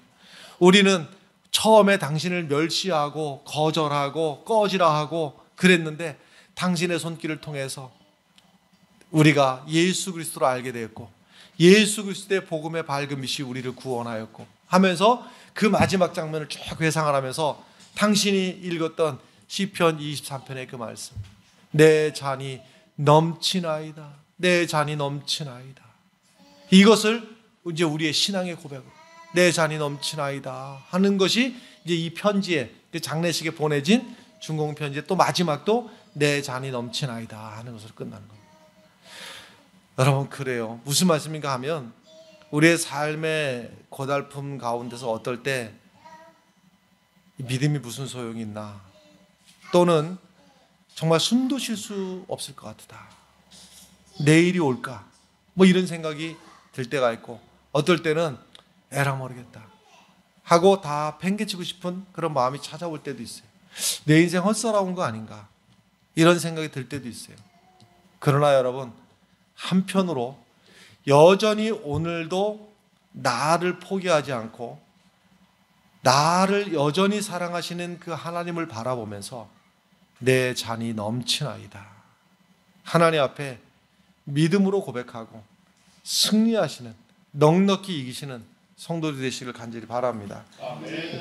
우리는 처음에 당신을 멸시하고 거절하고 꺼지라하고 그랬는데 당신의 손길을 통해서 우리가 예수 그리스도를 알게 되었고 예수 그리스도의 복음의 밝은 빛이 우리를 구원하였고 하면서 그 마지막 장면을 쭉 회상을 하면서 당신이 읽었던 시편 23편의 그 말씀, 내 잔이 넘치나이다, 내 잔이 넘치나이다, 이것을 이제 우리의 신앙의 고백으로 내 잔이 넘치나이다 하는 것이 이제 이 편지에 그 장례식에 보내진 중공 편지의 또 마지막도 내 잔이 넘치나이다 하는 것으로 끝나는 겁니다. 여러분, 그래요. 무슨 말씀인가 하면 우리의 삶의 고달픔 가운데서 어떨 때 믿음이 무슨 소용이 있나, 또는 정말 숨도 쉴 수 없을 것 같다, 내일이 올까, 이런 생각이 들 때가 있고, 어떨 때는 에라 모르겠다 하고 다 팽개치고 싶은 그런 마음이 찾아올 때도 있어요. 내 인생 헛살아온 거 아닌가, 이런 생각이 들 때도 있어요. 그러나 여러분, 한편으로 여전히 오늘도 나를 포기하지 않고 나를 여전히 사랑하시는 그 하나님을 바라보면서 내 잔이 넘치나이다, 하나님 앞에 믿음으로 고백하고 승리하시는, 넉넉히 이기시는 성도들이 되시길 간절히 바랍니다. 아멘.